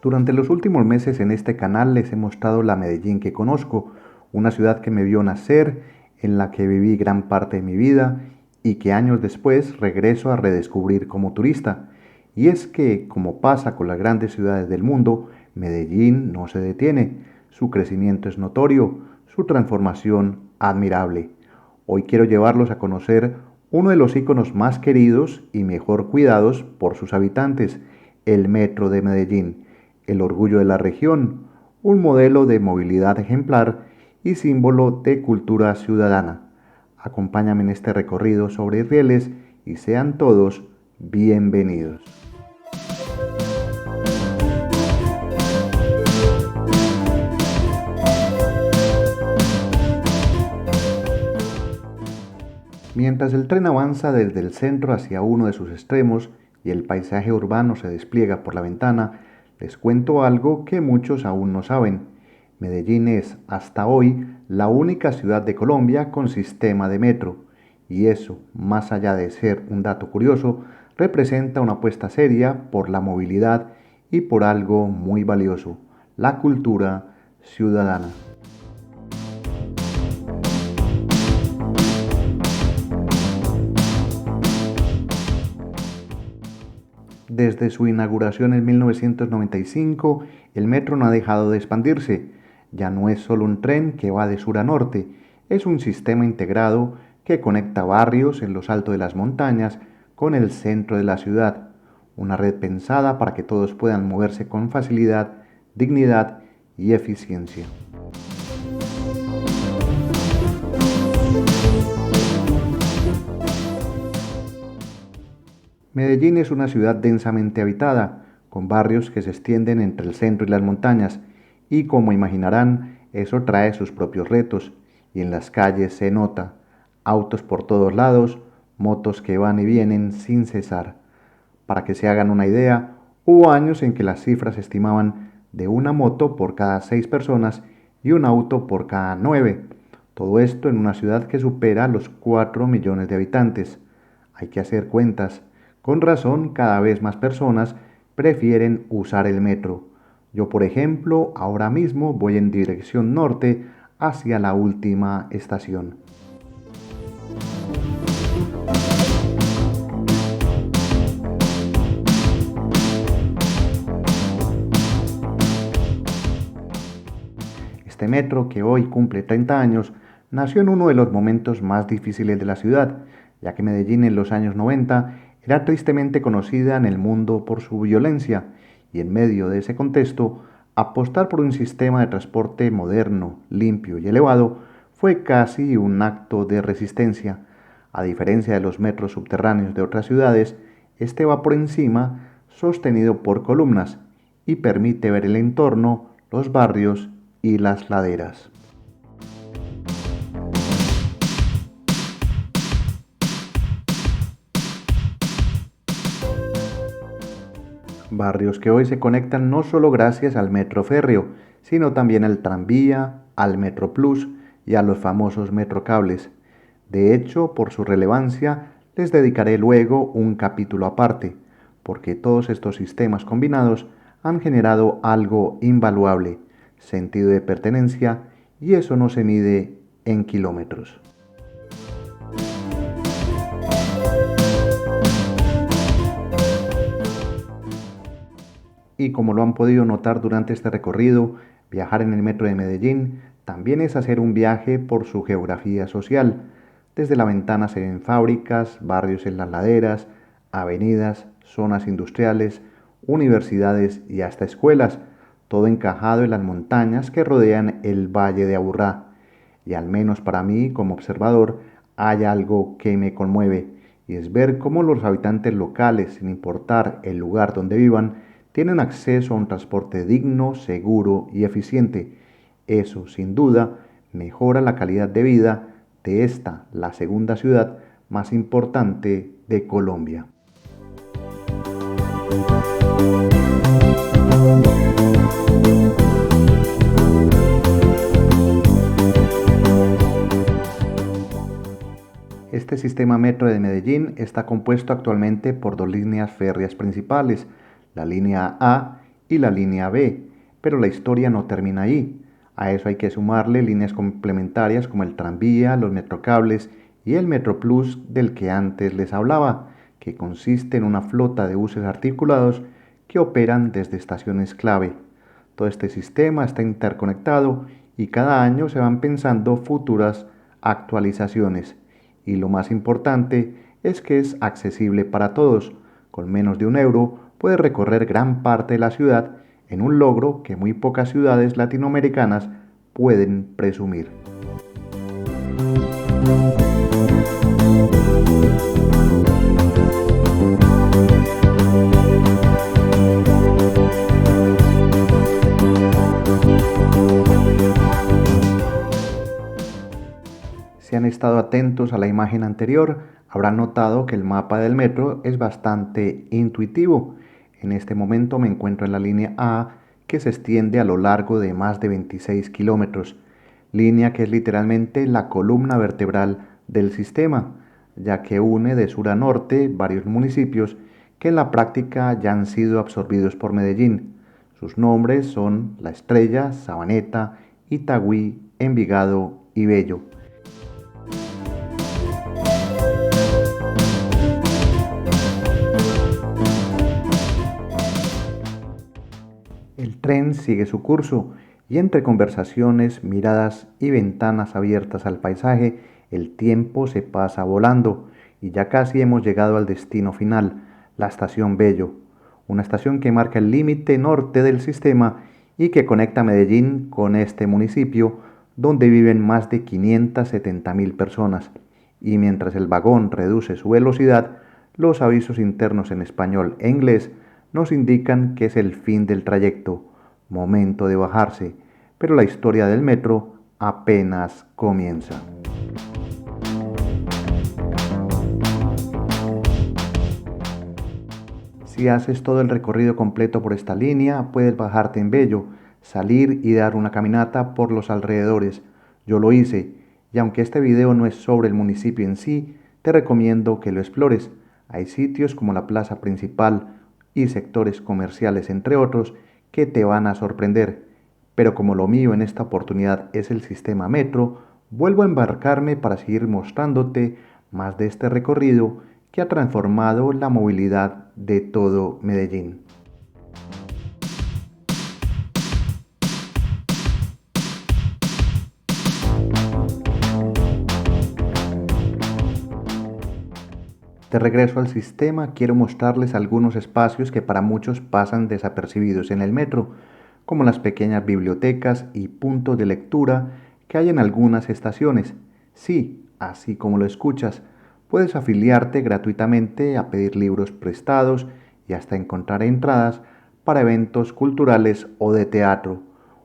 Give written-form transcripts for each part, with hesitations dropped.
Durante los últimos meses en este canal les he mostrado la Medellín que conozco, una ciudad que me vio nacer, en la que viví gran parte de mi vida y que años después regreso a redescubrir como turista. Y es que, como pasa con las grandes ciudades del mundo, Medellín no se detiene. Su crecimiento es notorio, su transformación admirable. Hoy quiero llevarlos a conocer uno de los íconos más queridos y mejor cuidados por sus habitantes, el Metro de Medellín, el orgullo de la región, un modelo de movilidad ejemplar y símbolo de cultura ciudadana. Acompáñame en este recorrido sobre rieles y sean todos bienvenidos. Mientras el tren avanza desde el centro hacia uno de sus extremos y el paisaje urbano se despliega por la ventana, les cuento algo que muchos aún no saben. Medellín es, hasta hoy, la única ciudad de Colombia con sistema de metro, y eso, más allá de ser un dato curioso, representa una apuesta seria por la movilidad y por algo muy valioso, la cultura ciudadana. Desde su inauguración en 1995, el metro no ha dejado de expandirse. Ya no es solo un tren que va de sur a norte, es un sistema integrado que conecta barrios en los altos de las montañas con el centro de la ciudad. Una red pensada para que todos puedan moverse con facilidad, dignidad y eficiencia. Medellín es una ciudad densamente habitada, con barrios que se extienden entre el centro y las montañas, y como imaginarán, eso trae sus propios retos, y en las calles se nota, autos por todos lados, motos que van y vienen sin cesar. Para que se hagan una idea, hubo años en que las cifras estimaban de una moto por cada 6 personas y un auto por cada 9. Todo esto en una ciudad que supera los 4 millones de habitantes. Hay que hacer cuentas. Con razón, cada vez más personas prefieren usar el metro. Yo, por ejemplo, ahora mismo voy en dirección norte hacia la última estación. Este metro, que hoy cumple 30 años, nació en uno de los momentos más difíciles de la ciudad, ya que Medellín en los años 90 era tristemente conocida en el mundo por su violencia, y en medio de ese contexto, apostar por un sistema de transporte moderno, limpio y elevado fue casi un acto de resistencia. A diferencia de los metros subterráneos de otras ciudades, este va por encima, sostenido por columnas, y permite ver el entorno, los barrios y las laderas. Barrios que hoy se conectan no solo gracias al metro férreo, sino también al tranvía, al Metro Plus y a los famosos metrocables. De hecho, por su relevancia, les dedicaré luego un capítulo aparte, porque todos estos sistemas combinados han generado algo invaluable, sentido de pertenencia, y eso no se mide en kilómetros. Y como lo han podido notar durante este recorrido, viajar en el metro de Medellín también es hacer un viaje por su geografía social. Desde la ventana se ven fábricas, barrios en las laderas, avenidas, zonas industriales, universidades y hasta escuelas, todo encajado en las montañas que rodean el Valle de Aburrá. Y al menos para mí, como observador, hay algo que me conmueve, y es ver cómo los habitantes locales, sin importar el lugar donde vivan, tienen acceso a un transporte digno, seguro y eficiente. Eso, sin duda, mejora la calidad de vida de esta, la segunda ciudad más importante de Colombia. Este sistema metro de Medellín está compuesto actualmente por dos líneas férreas principales, la línea A y la línea B, pero la historia no termina ahí. A eso hay que sumarle líneas complementarias como el tranvía, los metrocables y el Metroplus del que antes les hablaba, que consiste en una flota de buses articulados que operan desde estaciones clave. Todo este sistema está interconectado y cada año se van pensando futuras actualizaciones. Y lo más importante es que es accesible para todos. Con menos de €1 puedes recorrer gran parte de la ciudad en un logro que muy pocas ciudades latinoamericanas pueden presumir. Si han estado atentos a la imagen anterior, habrán notado que el mapa del metro es bastante intuitivo. En este momento me encuentro en la línea A, que se extiende a lo largo de más de 26 kilómetros, línea que es literalmente la columna vertebral del sistema, ya que une de sur a norte varios municipios que en la práctica ya han sido absorbidos por Medellín. Sus nombres son La Estrella, Sabaneta, Itagüí, Envigado y Bello. El tren sigue su curso y entre conversaciones, miradas y ventanas abiertas al paisaje, el tiempo se pasa volando y ya casi hemos llegado al destino final, la estación Bello, una estación que marca el límite norte del sistema y que conecta Medellín con este municipio donde viven más de 570.000 personas. Y mientras el vagón reduce su velocidad, los avisos internos en español e inglés nos indican que es el fin del trayecto, momento de bajarse, pero la historia del metro apenas comienza. Si haces todo el recorrido completo por esta línea, puedes bajarte en Bello, salir y dar una caminata por los alrededores. Yo lo hice, y aunque este video no es sobre el municipio en sí, te recomiendo que lo explores. Hay sitios como la plaza principal y sectores comerciales, entre otros, que te van a sorprender. Pero como lo mío en esta oportunidad es el sistema metro, vuelvo a embarcarme para seguir mostrándote más de este recorrido que ha transformado la movilidad de todo Medellín. De regreso al sistema, quiero mostrarles algunos espacios que para muchos pasan desapercibidos en el metro, como las pequeñas bibliotecas y puntos de lectura que hay en algunas estaciones. Sí, así como lo escuchas, puedes afiliarte gratuitamente a pedir libros prestados y hasta encontrar entradas para eventos culturales o de teatro.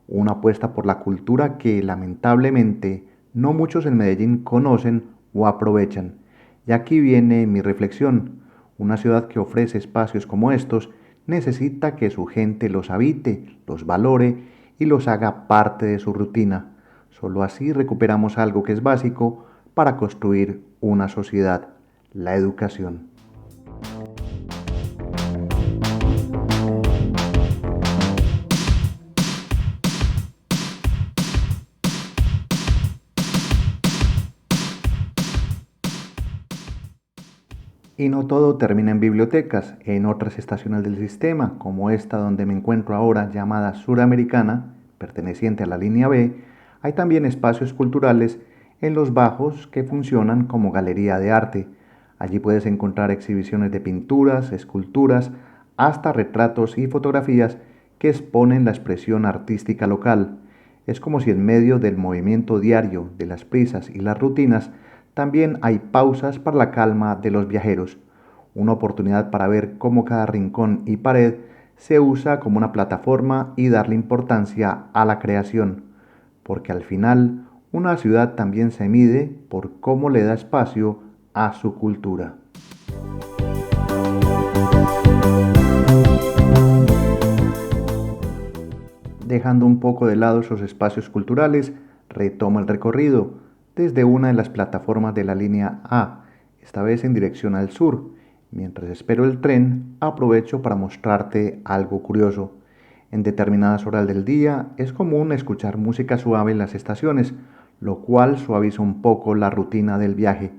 Una apuesta por la cultura que lamentablemente no muchos en Medellín conocen o aprovechan. Y aquí viene mi reflexión. Una ciudad que ofrece espacios como estos necesita que su gente los habite, los valore y los haga parte de su rutina. Solo así recuperamos algo que es básico para construir una sociedad, la educación. Y no todo termina en bibliotecas. En otras estaciones del sistema, como esta donde me encuentro ahora llamada Suramericana, perteneciente a la línea B, hay también espacios culturales en los bajos que funcionan como galería de arte. Allí puedes encontrar exhibiciones de pinturas, esculturas, hasta retratos y fotografías que exponen la expresión artística local. Es como si en medio del movimiento diario, de las prisas y las rutinas, también hay pausas para la calma de los viajeros, una oportunidad para ver cómo cada rincón y pared se usa como una plataforma y darle importancia a la creación, porque al final una ciudad también se mide por cómo le da espacio a su cultura. Dejando un poco de lado esos espacios culturales, retomo el recorrido desde una de las plataformas de la línea A, esta vez en dirección al sur. Mientras espero el tren, aprovecho para mostrarte algo curioso. En determinadas horas del día es común escuchar música suave en las estaciones, lo cual suaviza un poco la rutina del viaje.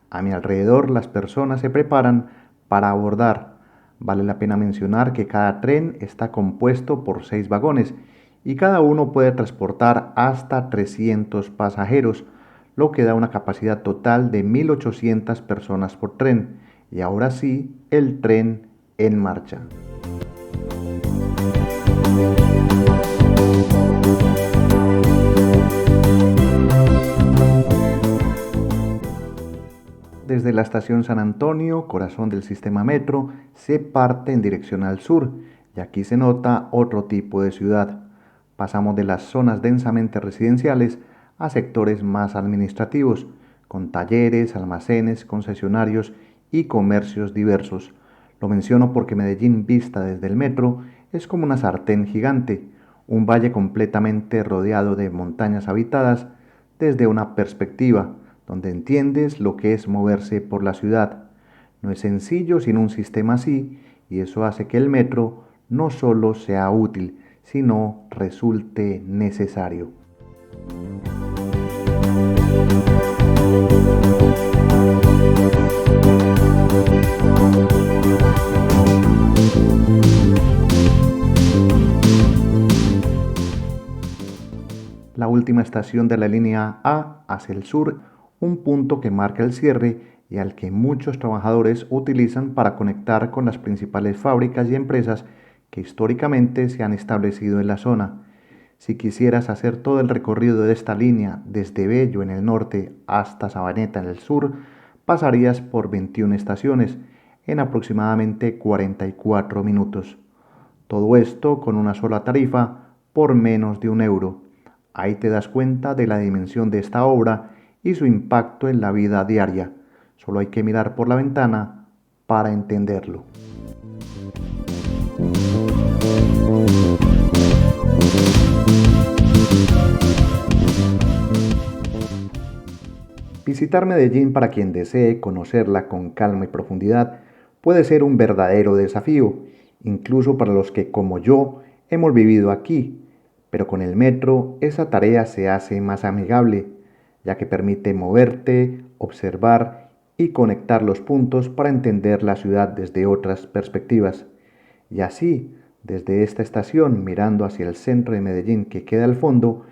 A mi alrededor las personas se preparan para abordar. Vale la pena mencionar que cada tren está compuesto por 6 vagones y cada uno puede transportar hasta 300 pasajeros, lo que da una capacidad total de 1.800 personas por tren. Y ahora sí, el tren en marcha. Desde la estación San Antonio, corazón del sistema metro, se parte en dirección al sur y aquí se nota otro tipo de ciudad. Pasamos de las zonas densamente residenciales a sectores más administrativos, con talleres, almacenes, concesionarios y comercios diversos. Lo menciono porque Medellín vista desde el metro es como una sartén gigante, un valle completamente rodeado de montañas habitadas desde una perspectiva donde entiendes lo que es moverse por la ciudad. No es sencillo sin un sistema así, y eso hace que el metro no solo sea útil, sino resulte necesario. La última estación de la línea A hacia el sur, un punto que marca el cierre y al que muchos trabajadores utilizan para conectar con las principales fábricas y empresas que históricamente se han establecido en la zona. Si quisieras hacer todo el recorrido de esta línea desde Bello en el norte hasta Sabaneta en el sur, pasarías por 21 estaciones en aproximadamente 44 minutos. Todo esto con una sola tarifa por menos de €1. Ahí te das cuenta de la dimensión de esta obra y su impacto en la vida diaria. Solo hay que mirar por la ventana para entenderlo. Visitar Medellín para quien desee conocerla con calma y profundidad puede ser un verdadero desafío, incluso para los que, como yo, hemos vivido aquí, pero con el metro esa tarea se hace más amigable, ya que permite moverte, observar y conectar los puntos para entender la ciudad desde otras perspectivas. Y así, desde esta estación, mirando hacia el centro de Medellín que queda al fondo,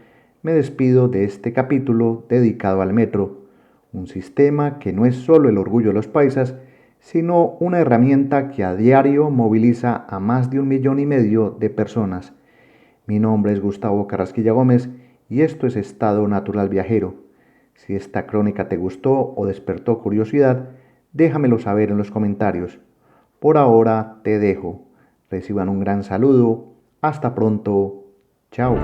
me despido de este capítulo dedicado al metro, un sistema que no es solo el orgullo de los paisas, sino una herramienta que a diario moviliza a más de 1,5 millones de personas. Mi nombre es Gustavo Carrasquilla Gómez y esto es Estado Natural Viajero. Si esta crónica te gustó o despertó curiosidad, déjamelo saber en los comentarios. Por ahora te dejo. Reciban un gran saludo. Hasta pronto. Chao.